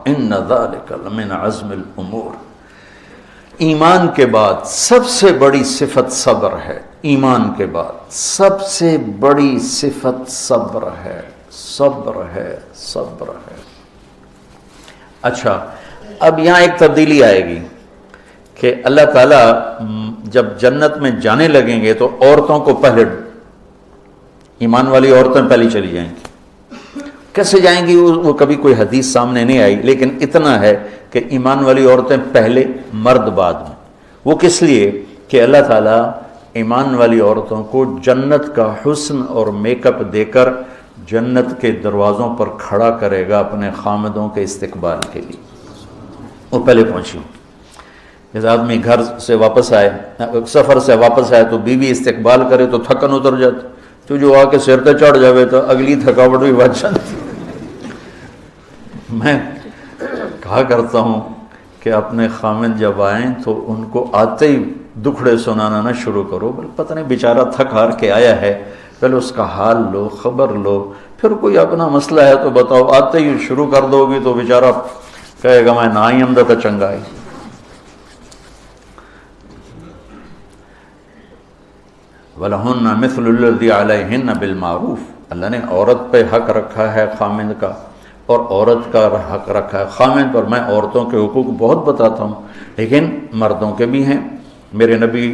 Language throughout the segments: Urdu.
ان ذالک لمن عزم الامور. ایمان کے بعد سب سے بڑی صفت صبر ہے. ایمان کے بعد سب سے بڑی صفت صبر ہے. صبر ہے، صبر ہے. اچھا، اب یہاں ایک تبدیلی آئے گی کہ اللہ تعالیٰ جب جنت میں جانے لگیں گے تو عورتوں کو پہلے، ایمان والی عورتیں پہلے چلی جائیں گی. کیسے جائیں گی وہ کبھی کوئی حدیث سامنے نہیں آئی، لیکن اتنا ہے کہ ایمان والی عورتیں پہلے، مرد بعد میں. وہ کس لیے کہ اللہ تعالیٰ ایمان والی عورتوں کو جنت کا حسن اور میک اپ دے کر جنت کے دروازوں پر کھڑا کرے گا اپنے خامدوں کے استقبال کے لیے. وہ پہلے پہنچی. جیسے آدمی گھر سے واپس آئے، سفر سے واپس آئے تو بیوی استقبال کرے تو تھکن اتر جاتی، تو جو آ کے سر تے چڑھ جاوے تو اگلی تھکاوٹ بھی بچ جاتی. میں کہا کرتا ہوں کہ اپنے خامد جب آئیں تو ان کو آتے ہی دکھڑے سنانا نہ شروع کرو. پتہ نہیں بیچارہ تھک ہار کے آیا ہے، پہلے اس کا حال لو، خبر لو، پھر کوئی اپنا مسئلہ ہے تو بتاؤ. آتے ہی شروع کر دو گی تو بیچارہ کہے گا میں نہ ہی اندر کا چنگا ہے. وَلَهُنَّ مِثْلُ الَّذِي عَلَيْهِنَّ بِالْمَعْرُوفِ. اللہ نے عورت پہ حق رکھا ہے خامد کا، اور عورت کا حق رکھا ہے خامد پر. میں عورتوں کے حقوق بہت بتاتا ہوں، لیکن مردوں کے بھی ہیں. میرے نبی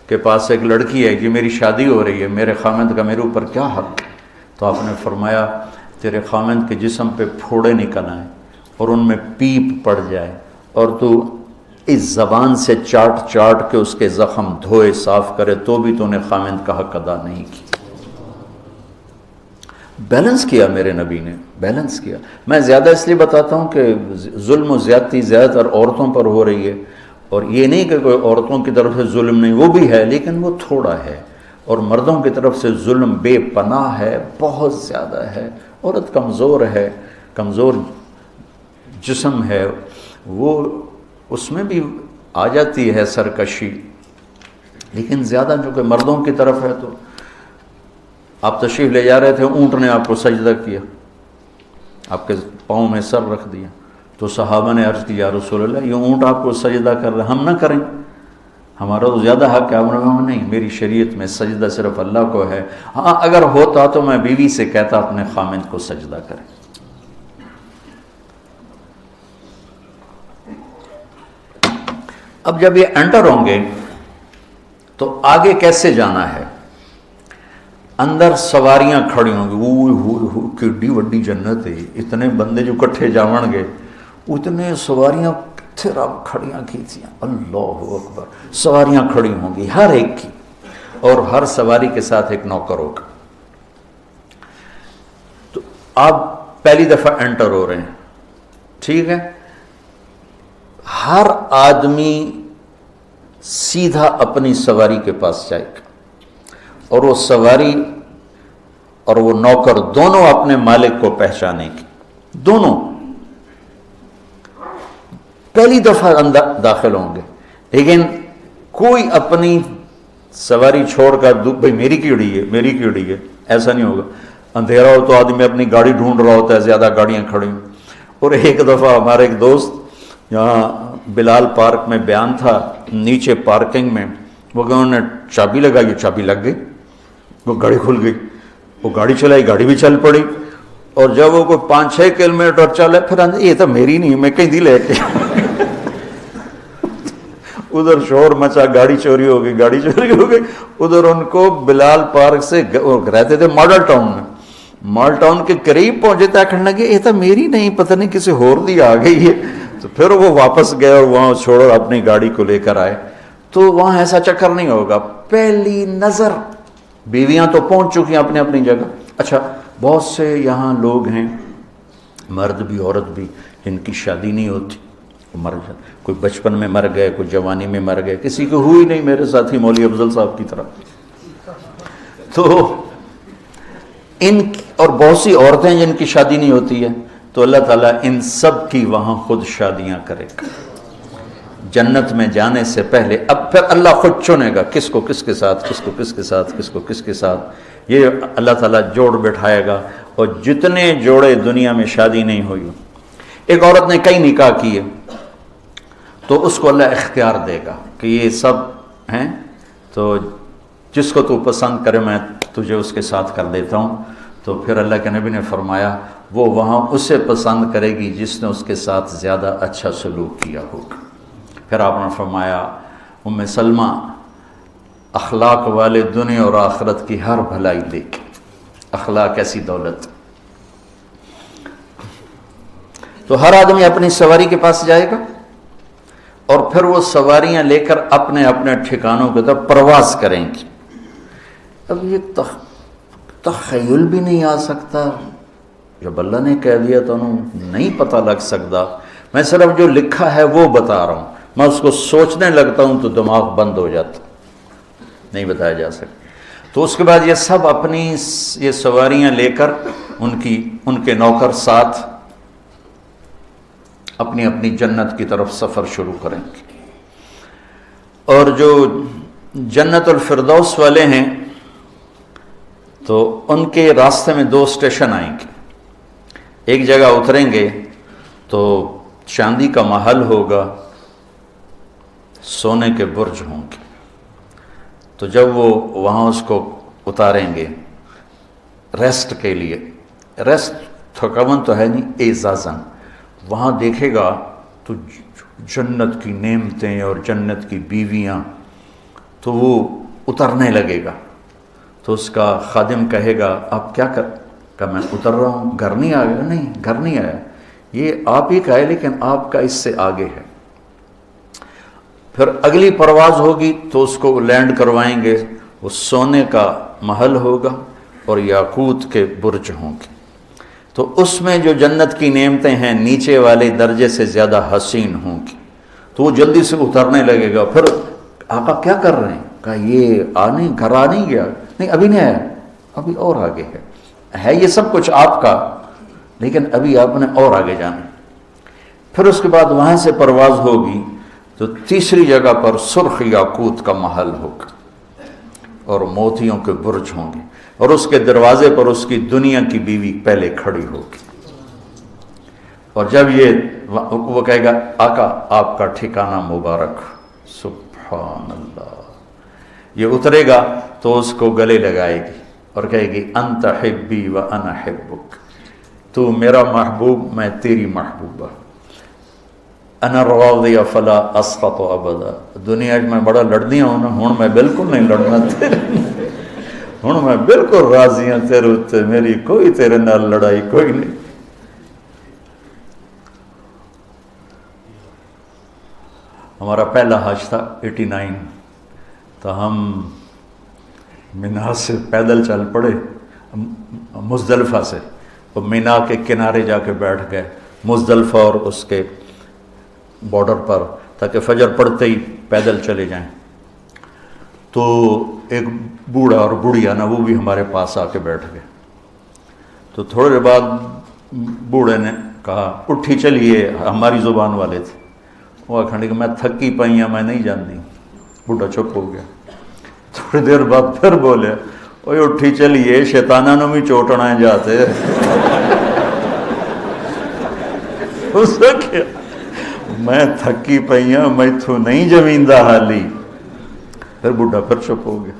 کے پاس ایک لڑکی ہے، یہ میری شادی ہو رہی ہے، میرے خامد کا میرے اوپر کیا حق؟ تو آپ نے فرمایا تیرے خامد کے جسم پہ پھوڑے نکل آئیں اور ان میں پیپ پڑ جائے اور تو اس زبان سے چاٹ چاٹ کے اس کے زخم دھوئے صاف کرے تو بھی تو نے خامد کا حق ادا نہیں کیا. بیلنس کیا میرے نبی نے، بیلنس کیا. میں زیادہ اس لیے بتاتا ہوں کہ ظلم و زیادتی زیادہ تر عورتوں پر ہو رہی ہے، اور یہ نہیں کہ کوئی عورتوں کی طرف سے ظلم نہیں، وہ بھی ہے لیکن وہ تھوڑا ہے، اور مردوں کی طرف سے ظلم بے پناہ ہے، بہت زیادہ ہے. عورت کمزور ہے، کمزور جسم ہے، وہ اس میں بھی آ جاتی ہے سرکشی، لیکن زیادہ جو کہ مردوں کی طرف ہے. تو آپ تشریف لے جا رہے تھے، اونٹ نے آپ کو سجدہ کیا، آپ کے پاؤں میں سر رکھ دیا، تو صحابہ نے عرض کی یا رسول اللہ یہ اونٹ آپ کو سجدہ کر رہا ہے، ہم نہ کریں؟ ہمارا تو زیادہ حق ہے. نہیں، میری شریعت میں سجدہ صرف اللہ کو ہے. ہاں اگر ہوتا تو میں بیوی سے کہتا اپنے خامد کو سجدہ کرے. اب جب یہ انٹر ہوں گے تو آگے کیسے جانا ہے؟ اندر سواریاں کھڑی ہوں گی. کیڈی وڈی جنت ہے، اتنے بندے جو کٹھے جاون گے، اتنے سواریاں کتنے رب کھڑیاں کیتیاں. اللہ اکبر. سواریاں کھڑی ہوں گی ہر ایک کی، اور ہر سواری کے ساتھ ایک نوکر ہوگا. تو آپ پہلی دفعہ انٹر ہو رہے ہیں، ٹھیک ہے. ہر آدمی سیدھا اپنی سواری کے پاس جائے گا، اور وہ سواری اور وہ نوکر دونوں اپنے مالک کو پہچانے گی. دونوں پہلی دفعہ اندر داخل ہوں گے، لیکن کوئی اپنی سواری چھوڑ کر بھائی میری کی اڑی ہے، میری کی اڑی ہے، ایسا نہیں ہوگا. اندھیرا ہو تو آدمی اپنی گاڑی ڈھونڈ رہا ہوتا ہے، زیادہ گاڑیاں کھڑی ہیں. اور ایک دفعہ ہمارے ایک دوست یہاں بلال پارک میں بیان تھا، نیچے پارکنگ میں وہ کہ انہوں نے چابی لگائی، چابی لگ گئی، وہ گاڑی کھل گئی. وہ گاڑی چلائی، گاڑی بھی چل پڑی، اور جب وہ کوئی 5-6 کلومیٹر چلے پھر یہ تو میری نہیں، میں کہیں دی لے کے ادھر شور مچا، گاڑی چوری ہو گئی، گاڑی چوری ہو گئی. ادھر ان کو بلال پارک سے رہتے تھے ماڈل ٹاؤن میں، ماڈل ٹاؤن کے قریب پہنچے تھا، کہنے لگے یہ تو میری نہیں، پتہ نہیں کسی اور دی آ گئی ہے. تو پھر وہ واپس گئے اور وہاں چھوڑو اپنی گاڑی کو لے کر آئے. تو وہاں ایسا چکر نہیں ہوگا. پہلی نظر بیویاں تو پہنچ چکی ہیں اپنی اپنی جگہ. اچھا، بہت سے یہاں لوگ ہیں، مرد بھی عورت بھی، جن کی شادی نہیں ہوتی، مر جاتے. کوئی بچپن میں مر گئے، کوئی جوانی میں مر گئے، کسی کو ہوئی نہیں، میرے ساتھی مولوی افضل صاحب کی طرح. تو ان اور بہت سی عورتیں جن کی شادی نہیں ہوتی ہے، تو اللہ تعالیٰ ان سب کی وہاں خود شادیاں کرے گا جنت میں جانے سے پہلے. اب پھر اللہ خود چنے گا کس کو کس کے ساتھ، کس کو کس کے ساتھ، کس کو کس کے ساتھ. یہ اللہ تعالیٰ جوڑ بٹھائے گا. اور جتنے جوڑے دنیا میں شادی نہیں ہوئی، ایک عورت نے کئی نکاح کیے تو اس کو اللہ اختیار دے گا کہ یہ سب ہیں، تو جس کو تو پسند کرے میں تجھے اس کے ساتھ کر دیتا ہوں. تو پھر اللہ کے نبی نے فرمایا وہ وہاں اسے پسند کرے گی جس نے اس کے ساتھ زیادہ اچھا سلوک کیا ہوگا. پھر آپ نے فرمایا ام سلمہ اخلاق والے دنیا اور آخرت کی ہر بھلائی دیکھے. اخلاق ایسی دولت. تو ہر آدمی اپنی سواری کے پاس جائے گا اور پھر وہ سواریاں لے کر اپنے اپنے ٹھکانوں کی طرف پرواز کریں گی. اب یہ تخیل بھی نہیں آ سکتا، جب اللہ نے کہہ دیا تو نہیں پتہ لگ سکتا. میں صرف جو لکھا ہے وہ بتا رہا ہوں، میں اس کو سوچنے لگتا ہوں تو دماغ بند ہو جاتا، نہیں بتایا جا سکتا. تو اس کے بعد یہ سب اپنی یہ سواریاں لے کر ان کے نوکر ساتھ اپنی اپنی جنت کی طرف سفر شروع کریں گے. اور جو جنت الفردوس والے ہیں تو ان کے راستے میں 2 اسٹیشن آئیں گے. ایک جگہ اتریں گے تو چاندی کا محل ہوگا، سونے کے برج ہوں گے. تو جب وہ وہاں اس کو اتاریں گے ریسٹ کے لیے، ریسٹ تھکاون تو ہے نہیں، اعزازاً وہاں دیکھے گا تو جنت کی نعمتیں اور جنت کی بیویاں، تو وہ اترنے لگے گا. تو اس کا خادم کہے گا آپ کیا کہ میں اتر رہا ہوں، گھر نہیں آ گیا. نہیں، گھر نہیں آیا، یہ آپ ہی کا ہے لیکن آپ کا اس سے آگے ہے. پھر اگلی پرواز ہوگی تو اس کو لینڈ کروائیں گے. وہ سونے کا محل ہوگا اور یاقوت کے برج ہوں گے. تو اس میں جو جنت کی نعمتیں ہیں نیچے والے درجے سے زیادہ حسین ہوں گی. تو وہ جلدی سے اترنے لگے گا. پھر آقا کیا کر رہے ہیں؟ کہا یہ گھر آ نہیں گیا. نہیں ابھی نہیں آیا، ابھی اور آگے ہے یہ سب کچھ آپ کا، لیکن ابھی آپ نے اور آگے جانا. پھر اس کے بعد وہاں سے پرواز ہوگی تو تیسری جگہ پر سرخ یاقوت کا محل ہوگا اور موتیوں کے برج ہوں گے، اور اس کے دروازے پر اس کی دنیا کی بیوی پہلے کھڑی ہوگی. اور جب وہ کہے گا آقا آپ کا ٹھکانہ مبارک. سبحان اللہ. یہ اترے گا تو اس کو گلے لگائے گی اور کہے گی انت حبی و انا حبک، تو میرا محبوب میں تیری محبوبہ. انا راضی فلا اسخط ابدا. دنیا میں بڑا لڑدی ہوں، ہوں میں بالکل نہیں لڑنا تیرے، ہوں میں بالکل راضی ہوں تیرے اتنے، میری کوئی تیرے نال لڑائی کوئی نہیں. ہمارا پہلا حج تھا 89، تو ہم مینا سے پیدل چل پڑے مزدلفہ سے، اور مینا کے کنارے جا کے بیٹھ گئے مزدلفہ اور اس کے بارڈر پر، تاکہ فجر پڑتے ہی پیدل چلے جائیں. تو ایک بوڑھا اور بوڑھیا نا وہ بھی ہمارے پاس آ کے بیٹھ گئے. تو تھوڑے دیر بعد بوڑھے نے کہا اٹھی چلیے، ہماری زبان والے تھے. وہ آخر کہ میں تھکی پئی ہوں، میں نہیں جانتی. بوڑھا چپ ہو گیا. تھوڑی دیر بعد پھر بولے اوے اٹھی چلیے، شیطانہ نو بھی چوٹنا جاتے. اس نے کیا میں تھکی پئی ہوں، میں تو نہیں جمیندہ حالی. پھر بوڑھا پھر چپ ہو گیا.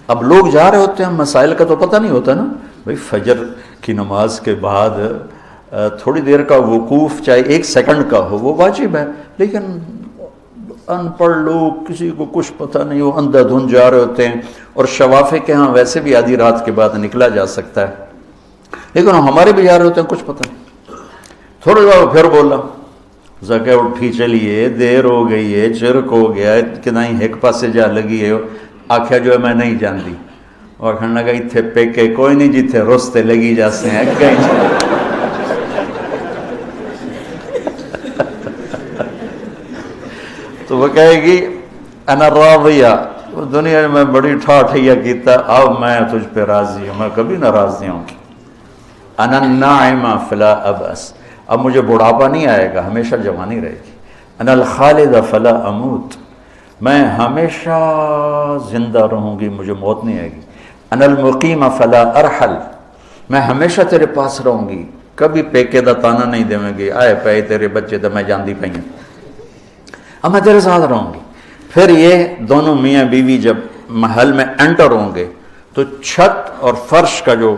اب لوگ جا رہے ہوتے ہیں، مسائل کا تو پتہ نہیں ہوتا نا. بھئی فجر کی نماز کے بعد تھوڑی دیر کا وقوف چاہے 1 سیکنڈ کا ہو وہ واجب ہے، لیکن ان پڑھ لوگ کسی کو کچھ پتہ نہیں، وہ اندھا دھند جا رہے ہوتے ہیں. اور شوافے کے ہاں ویسے بھی آدھی رات کے بعد نکلا جا سکتا ہے، لیکن ہمارے بھی جا رہے ہوتے ہیں، کچھ پتہ نہیں. تھوڑی دیر پھر بولا زکہ اٹھی چلیے، دیر ہو گئی ہے، چرک ہو گیا ہے کہ نہیں، ایک پاسے جا لگی ہے. آخیا جو ہے میں نہیں جانتی. اور کہنے لگا اتنے پیکے کوئی نہیں جتنے رستے لگی جاتے ہیں کہیں. تو وہ کہے گی انا راضیہ، دنیا میں بڑی ٹھاٹھیا کیتا، اب میں تجھ پہ راضی ہوں، میں کبھی ناراض نہیں ہوں. انا الناعمہ فلا ابأس، اب مجھے بڑھاپا نہیں آئے گا، ہمیشہ جوانی رہے گی. انا الخالد فلا اموت، میں ہمیشہ زندہ رہوں گی، مجھے موت نہیں آئے گی. انا المقیم فلا ارحل، میں ہمیشہ تیرے پاس رہوں گی، کبھی پیکے دا تانا نہیں دیں گے آئے پے تیرے بچے تو میں جاندی پئی ہوں، اب میں تیرے ساتھ رہوں گی۔ پھر یہ دونوں میاں بیوی جب محل میں انٹر ہوں گے تو چھت اور فرش کا جو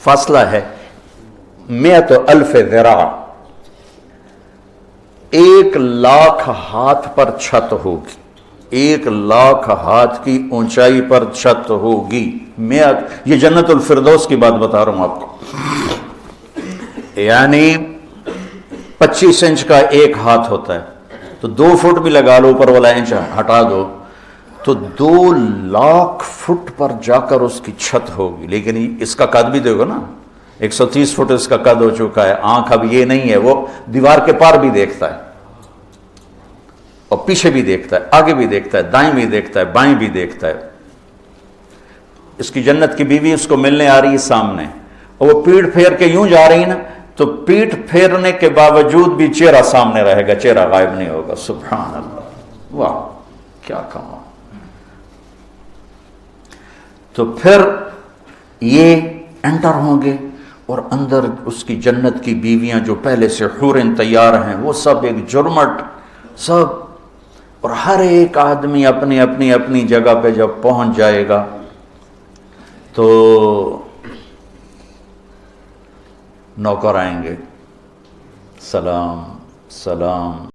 فاصلہ ہے 100,000 ذراع، 1,00,000 ہاتھ پر چھت ہوگی، 1,00,000 ہاتھ کی اونچائی پر چھت ہوگی۔ یہ جنت الفردوس کی بات بتا رہا ہوں آپ کو، یعنی 25 انچ کا ایک ہاتھ ہوتا ہے تو 2 فٹ بھی لگا لو، اوپر والا انچ ہٹا دو تو 2,00,000 فٹ پر جا کر اس کی چھت ہوگی۔ لیکن اس کا قد بھی دیکھو نا، 130 فٹ اس کا قد ہو چکا ہے، آنکھ اب یہ نہیں ہے، وہ دیوار کے پار بھی دیکھتا ہے اور پیچھے بھی دیکھتا ہے، آگے بھی دیکھتا ہے، دائیں بھی دیکھتا ہے، بائیں بھی دیکھتا ہے۔ اس کی جنت کی بیوی اس کو ملنے آ رہی ہے سامنے، اور وہ پیٹھ پھیر کے یوں جا رہی ہے نا، تو پیٹھ پھیرنے کے باوجود بھی چہرہ سامنے رہے گا، چہرہ غائب نہیں ہوگا۔ سبحان اللہ، واہ کیا کہا۔ تو پھر یہ انٹر ہوں گے اور اندر اس کی جنت کی بیویاں جو پہلے سے حوریں تیار ہیں وہ سب ایک جرمٹ سب، اور ہر ایک آدمی اپنی اپنی اپنی جگہ پہ جب پہنچ جائے گا تو نوکر آئیں گے، سلام سلام